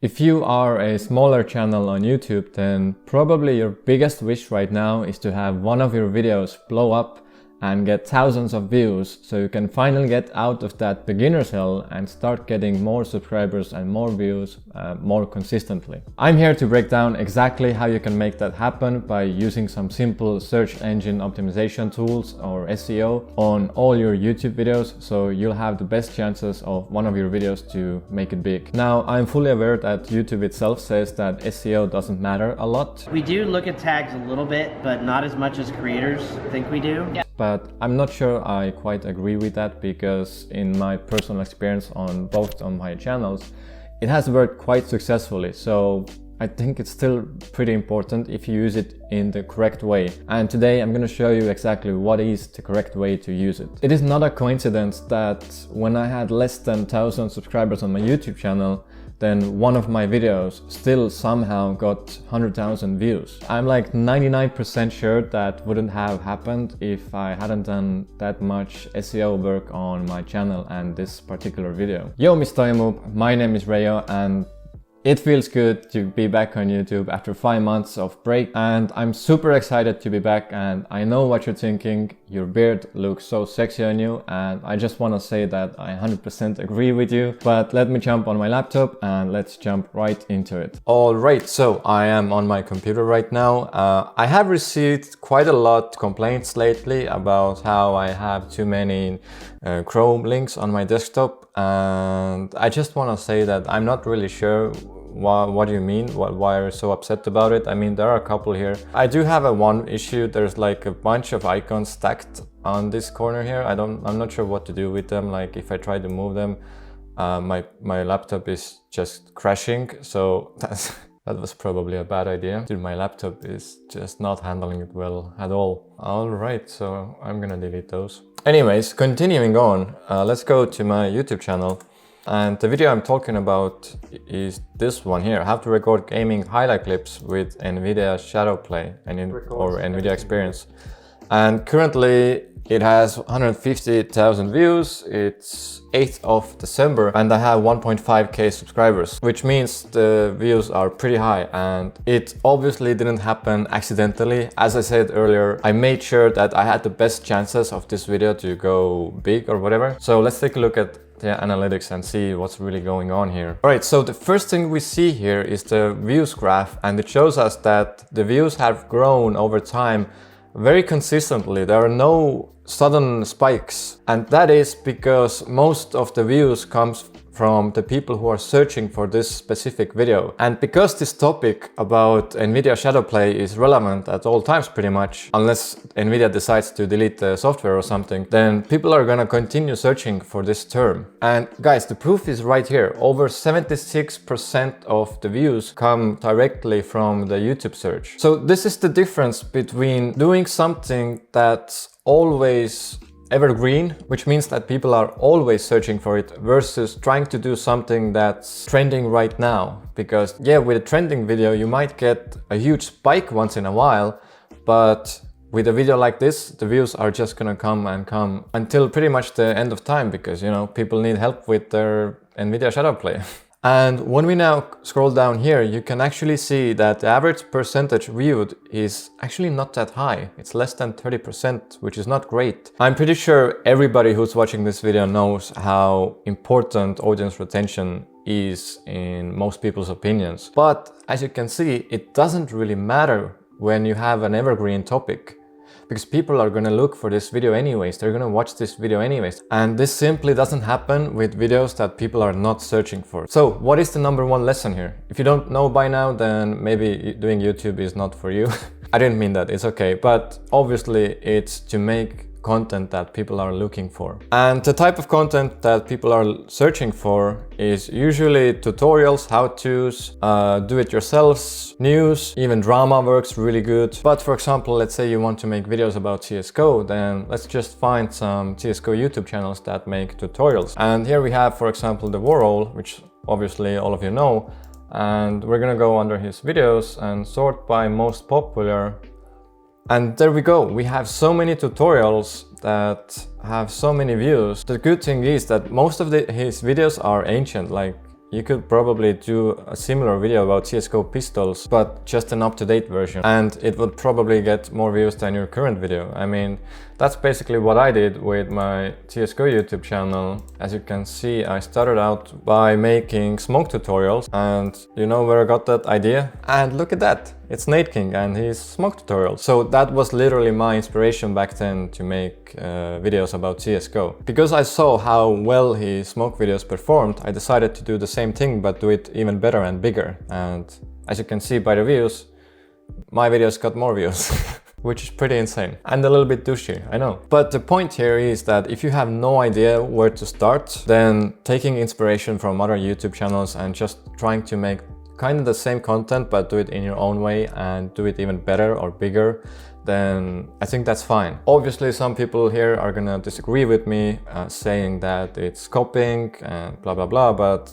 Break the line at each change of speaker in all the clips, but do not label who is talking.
If you are a smaller channel on YouTube, then probably your biggest wish right now is to have one of your videos blow up and get thousands of views so you can finally get out of that beginner's hell and start getting more subscribers and more views more consistently. I'm here to break down exactly how you can make that happen by using some simple search engine optimization tools or SEO on all your YouTube videos, so you'll have the best chances of one of your videos to make it big. Now, I'm fully aware that YouTube itself says that SEO doesn't matter a lot.
We do look at tags a little bit, but not as much as creators think we do. Yeah.
But I'm not sure I quite agree with that, because in my personal experience on both on my channels, it has worked quite successfully. So I think it's still pretty important if you use it in the correct way. And today I'm going to show you exactly what is the correct way to use it. It is not a coincidence that when I had less than 1,000 subscribers on my YouTube channel, then one of my videos still somehow got 100,000 views. I'm like 99% sure that wouldn't have happened if I hadn't done that much SEO work on my channel and this particular video. Yo, Mr. My name is Rayo, and it feels good to be back on YouTube after 5 months of break, and I'm super excited to be back. And I know what you're thinking, your beard looks so sexy on you, and I just want to say that I 100% agree with you. But let me jump on my laptop and let's jump right into it. Alright, so I am on my computer right now. I have received quite a lot of complaints lately about how I have too many Chrome links on my desktop, and I just want to say that I'm not really sure what do you mean? Why are you so upset about it? I mean, there are a couple here. I do have one issue. There's like a bunch of icons stacked on this corner here. I'm not sure what to do with them. Like if I try to move them, my laptop is just crashing. So that was probably a bad idea. Dude, my laptop is just not handling it well at all. All right, so I'm gonna delete those. Anyways, continuing on, let's go to my YouTube channel. And the video I'm talking about is this one here, how to record gaming highlight clips with Nvidia Shadowplay or Nvidia Experience. And currently it has 150,000 views. It's 8th of December and I have 1.5k subscribers, which means the views are pretty high, and it obviously didn't happen accidentally. As I said earlier, I made sure that I had the best chances of this video to go big or whatever. So let's take a look at the analytics and see what's really going on here. Alright, so the first thing we see here is the views graph, and it shows us that the views have grown over time very consistently. There are no sudden spikes, and that is because most of the views comes from the people who are searching for this specific video. And because this topic about Nvidia Shadowplay is relevant at all times pretty much, unless Nvidia decides to delete the software or something, then people are gonna continue searching for this term. And guys, the proof is right here. Over 76% of the views come directly from the YouTube search. So this is the difference between doing something that's always evergreen, which means that people are always searching for it, versus trying to do something that's trending right now. Because yeah, with a trending video you might get a huge spike once in a while, but with a video like this, the views are just gonna come and come until pretty much the end of time, because you know, people need help with their Nvidia Shadowplay. And when we now scroll down here, you can actually see that the average percentage viewed is actually not that high. It's less than 30%, which is not great. I'm pretty sure everybody who's watching this video knows how important audience retention is in most people's opinions. But as you can see, it doesn't really matter when you have an evergreen topic, because people are gonna look for this video anyways, they're gonna watch this video anyways. And this simply doesn't happen with videos that people are not searching for. So what is the #1 lesson here? If you don't know by now, then maybe doing YouTube is not for you. I didn't mean that, it's okay. But obviously it's to make content that people are looking for. And the type of content that people are searching for is usually tutorials, how-tos, do-it-yourselves, news, even drama works really good. But for example, let's say you want to make videos about CSGO, then let's just find some CSGO YouTube channels that make tutorials. And here we have, for example, the Warhol, which obviously all of you know. And we're gonna go under his videos and sort by most popular. And there we go, we have so many tutorials that have so many views. The good thing is that most of his videos are ancient, like you could probably do a similar video about CSGO pistols, but just an up-to-date version, and it would probably get more views than your current video. I mean, that's basically what I did with my CSGO YouTube channel. As you can see, I started out by making smoke tutorials, and you know where I got that idea? And look at that! It's Nate King and his smoke tutorials. So that was literally my inspiration back then to make videos about CSGO. Because I saw how well his smoke videos performed, I decided to do the same thing but do it even better and bigger. And as you can see by the views, my videos got more views. Which is pretty insane and a little bit douchey, I know. But the point here is that if you have no idea where to start, then taking inspiration from other YouTube channels and just trying to make kind of the same content but do it in your own way and do it even better or bigger, then I think that's fine. Obviously some people here are gonna disagree with me, saying that it's copying and blah blah blah, but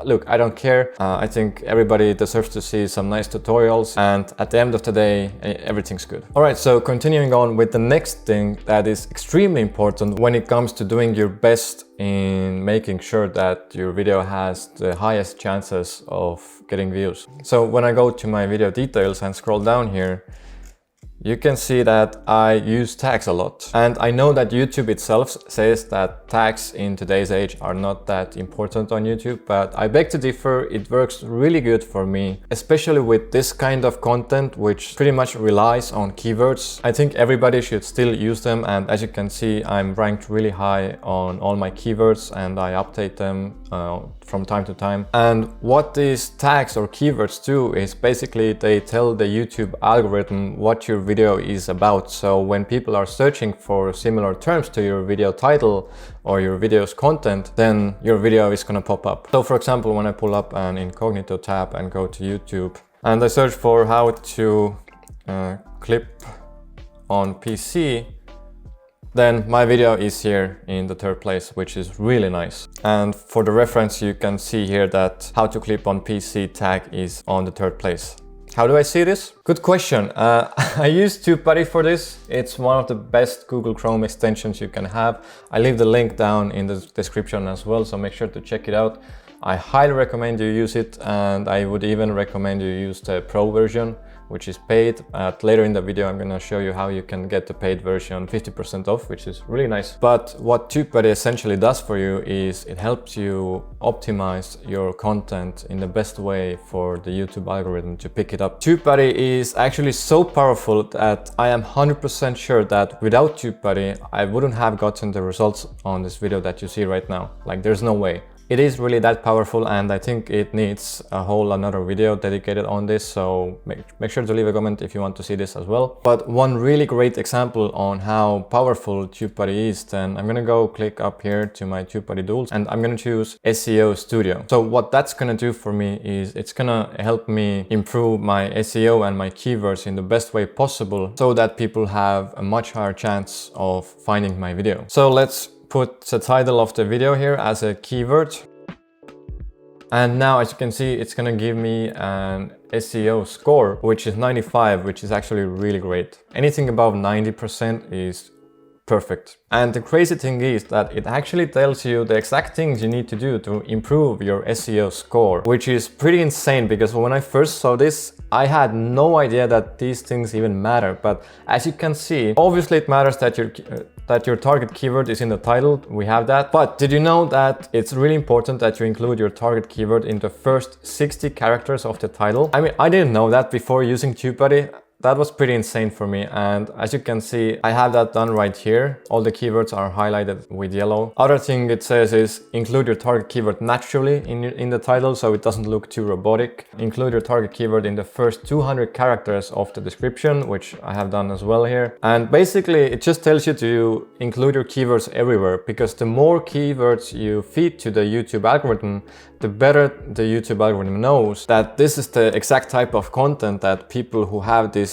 look, I don't care. I think everybody deserves to see some nice tutorials, and at the end of the day, everything's good. Alright, so continuing on with the next thing that is extremely important when it comes to doing your best in making sure that your video has the highest chances of getting views. So when I go to my video details and scroll down here, you can see that I use tags a lot. And I know that YouTube itself says that tags in today's age are not that important on YouTube, but I beg to differ. It works really good for me, especially with this kind of content, which pretty much relies on keywords. I think everybody should still use them. And as you can see, I'm ranked really high on all my keywords and I update them from time to time. And what these tags or keywords do is basically they tell the YouTube algorithm what your video is about. So when people are searching for similar terms to your video title or your video's content, then your video is gonna pop up. So for example, when I pull up an incognito tab and go to YouTube and I search for how to clip on PC, then my video is here in the third place, which is really nice. And for the reference, you can see here that how to clip on PC tag is on the third place. How do I see this? Good question. I use TubeBuddy for this. It's one of the best Google Chrome extensions you can have. I leave the link down in the description as well, so make sure to check it out. I highly recommend you use it, and I would even recommend you use the Pro version, which is paid. Later in the video, I'm gonna show you how you can get the paid version 50% off, which is really nice. But what TubeBuddy essentially does for you is it helps you optimize your content in the best way for the YouTube algorithm to pick it up. TubeBuddy is actually so powerful that I am 100% sure that without TubeBuddy, I wouldn't have gotten the results on this video that you see right now. Like, there's no way. It is really that powerful, and I think it needs a whole another video dedicated on this, so make sure to leave a comment if you want to see this as well. But one really great example on how powerful TubeBuddy is, then I'm gonna go click up here to my TubeBuddy tools and I'm gonna choose SEO Studio. So what that's gonna do for me is it's gonna help me improve my SEO and my keywords in the best way possible so that people have a much higher chance of finding my video. So let's put the title of the video here as a keyword. And now, as you can see, it's gonna give me an SEO score, which is 95, which is actually really great. Anything above 90% is perfect. And the crazy thing is that it actually tells you the exact things you need to do to improve your SEO score, which is pretty insane, because when I first saw this, I had no idea that these things even matter. But as you can see, obviously it matters that your target keyword is in the title. We have that. But did you know that it's really important that you include your target keyword in the first 60 characters of the title? I mean, I didn't know that before using TubeBuddy. That was pretty insane for me, and as you can see, I have that done right here. All the keywords are highlighted with yellow. Other thing it says is include your target keyword naturally in the title, so it doesn't look too robotic. Include your target keyword in the first 200 characters of the description, which I have done as well here. And basically, it just tells you to include your keywords everywhere, because the more keywords you feed to the YouTube algorithm, the better the YouTube algorithm knows that this is the exact type of content that people who have this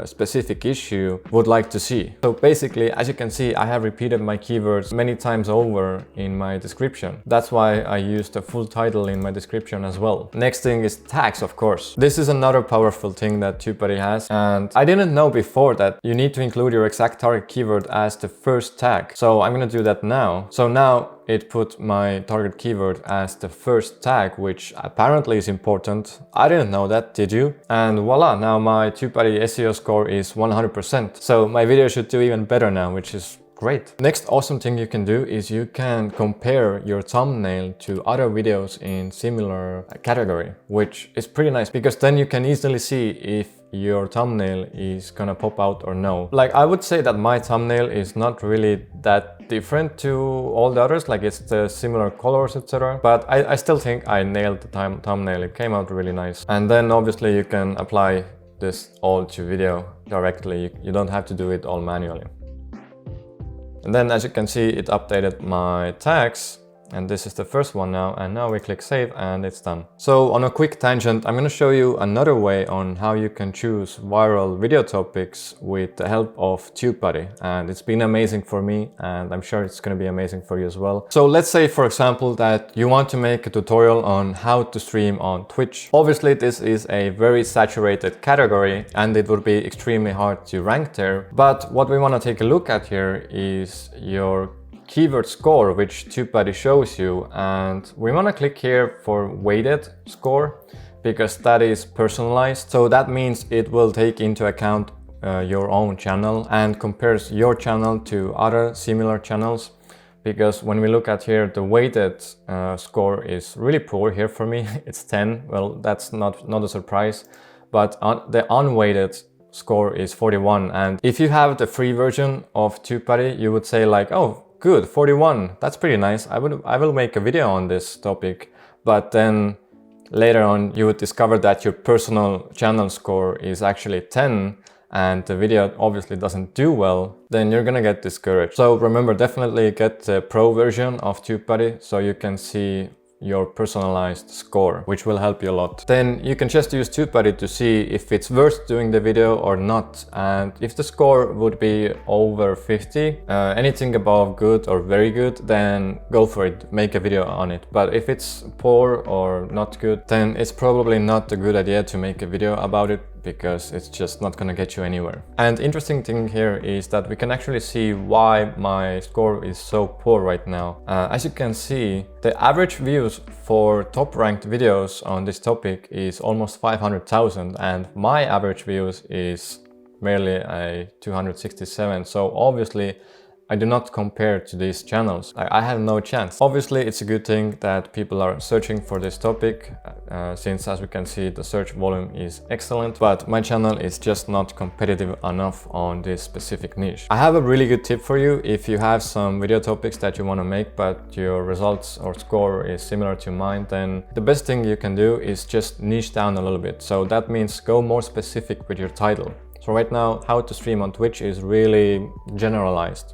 specific issue would like to see. So basically, as you can see, I have repeated my keywords many times over in my description. That's why I used the full title in my description as well. Next thing is tags, of course. This is another powerful thing that TubeBuddy has, and I didn't know before that you need to include your exact target keyword as the first tag. So I'm gonna do that now. So now it put my target keyword as the first tag, which apparently is important. I didn't know that, did you? And voila, now my TubeBuddy SEO score is 100%. So my video should do even better now, which is great. Next awesome thing you can do is you can compare your thumbnail to other videos in similar category, which is pretty nice because then you can easily see if your thumbnail is gonna pop out or no. Like, I would say that my thumbnail is not really that different to all the others, like it's the similar colors, etc. But I still think I nailed the thumbnail. It came out really nice. And then obviously you can apply this all to video directly. You don't have to do it all manually. And then as you can see, it updated my tags, and this is the first one now, and now we click save and it's done. So on a quick tangent, I'm going to show you another way on how you can choose viral video topics with the help of TubeBuddy, and it's been amazing for me, and I'm sure it's going to be amazing for you as well. So let's say, for example, that you want to make a tutorial on how to stream on Twitch. Obviously this is a very saturated category and it would be extremely hard to rank there, but what we want to take a look at here is your keyword score, which TubeBuddy shows you, and we want to click here for weighted score because that is personalized. So that means it will take into account your own channel and compares your channel to other similar channels, because when we look at here, the weighted score is really poor here for me. It's 10. Well, that's not a surprise, but the unweighted score is 41. And if you have the free version of TubeBuddy, you would say like, oh, good, 41, that's pretty nice. I will make a video on this topic. But then later on you would discover that your personal channel score is actually 10 and the video obviously doesn't do well, then you're gonna get discouraged. So remember, definitely get the pro version of TubeBuddy so you can see your personalized score, which will help you a lot. Then you can just use TubeBuddy to see if it's worth doing the video or not. And if the score would be over 50, anything above good or very good, then go for it, make a video on it. But if it's poor or not good, then it's probably not a good idea to make a video about it, because it's just not gonna get you anywhere. And interesting thing here is that we can actually see why my score is so poor right now. As you can see, the average views for top ranked videos on this topic is almost 500,000 and my average views is merely a 267. So obviously I do not compare to these channels. I have no chance. Obviously, it's a good thing that people are searching for this topic, since as we can see, the search volume is excellent, but my channel is just not competitive enough on this specific niche. I have a really good tip for you. If you have some video topics that you want to make, but your results or score is similar to mine, then the best thing you can do is just niche down a little bit. So that means go more specific with your title. So right now, how to stream on Twitch is really generalized,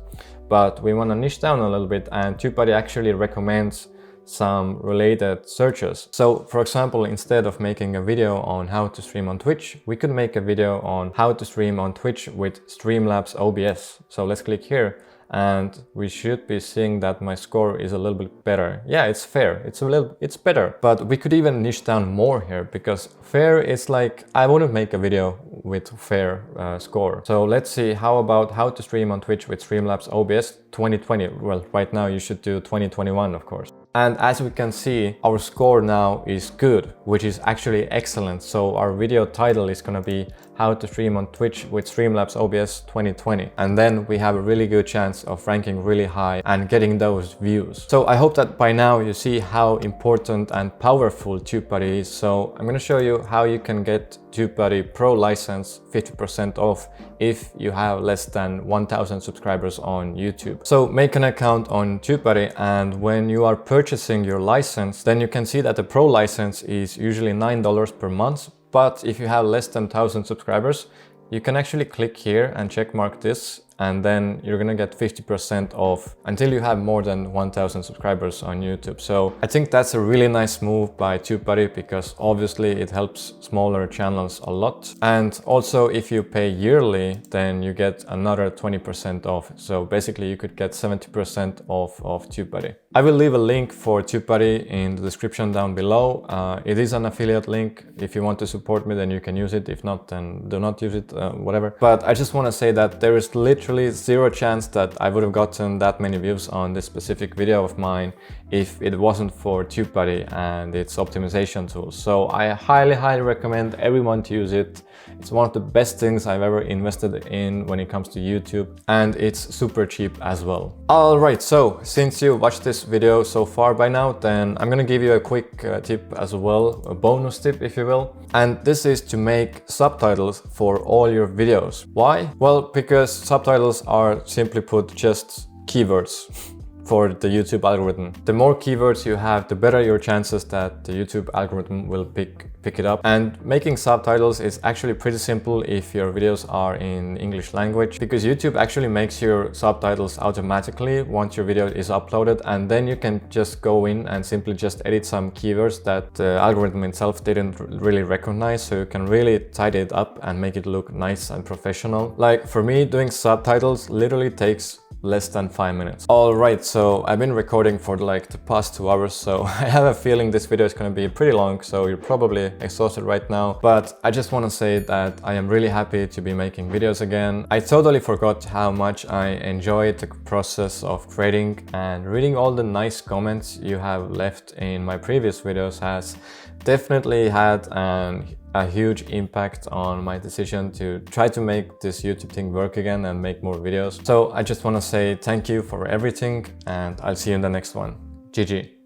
but we want to niche down a little bit, and TubeBuddy actually recommends some related searches. So for example, instead of making a video on how to stream on Twitch, we could make a video on how to stream on Twitch with Streamlabs OBS. So let's click here and we should be seeing that my score is a little bit better. Yeah, it's fair. It's better, but we could even niche down more here, because fair is like, I wouldn't make a video with fair score. So let's see, how about how to stream on Twitch with Streamlabs OBS 2020. Well, right now you should do 2021, of course. And as we can see, our score now is good, which is actually excellent. So our video title is gonna be how to stream on Twitch with Streamlabs OBS 2020. And then we have a really good chance of ranking really high and getting those views. So I hope that by now you see how important and powerful TubeBuddy is. So I'm gonna show you how you can get TubeBuddy Pro license 50% off if you have less than 1,000 subscribers on YouTube. So make an account on TubeBuddy, and when you are purchasing your license, then you can see that the Pro license is usually $9 per month. But if you have less than 1,000 subscribers, you can actually click here and check mark this, and then you're gonna get 50% off until you have more than 1,000 subscribers on YouTube. So I think that's a really nice move by TubeBuddy, because obviously it helps smaller channels a lot. And also if you pay yearly, then you get another 20% off. So basically you could get 70% off of TubeBuddy. I will leave a link for TubeBuddy in the description down below. It is an affiliate link. If you want to support me, then you can use it. If not, then do not use it, whatever. But I just want to say that there is literally literally zero chance that I would have gotten that many views on this specific video of mine if it wasn't for TubeBuddy and its optimization tools. So I highly recommend everyone to use it. It's one of the best things I've ever invested in when it comes to YouTube, and it's super cheap as well. Alright, so since you watched this video so far by now, then I'm gonna give you a quick tip as well, a bonus tip if you will. And this is to make subtitles for all your videos. Why? Well, because subtitles are simply put just keywords for the YouTube algorithm. The more keywords you have, the better your chances that the YouTube algorithm will pick it up. And making subtitles is actually pretty simple if your videos are in English language, because YouTube actually makes your subtitles automatically once your video is uploaded, and then you can just go in and simply just edit some keywords that the algorithm itself didn't really recognize, so you can really tidy it up and make it look nice and professional. Like for me, doing subtitles literally takes less than 5 minutes. Alright, so I've been recording for like the past 2 hours, so I have a feeling this video is going to be pretty long, so you're probably exhausted right now. But I just want to say that I am really happy to be making videos again. I totally forgot how much I enjoyed the process of creating, and reading all the nice comments you have left in my previous videos has definitely had a huge impact on my decision to try to make this YouTube thing work again and make more videos. So I just want to say thank you for everything, and I'll see you in the next one. GG.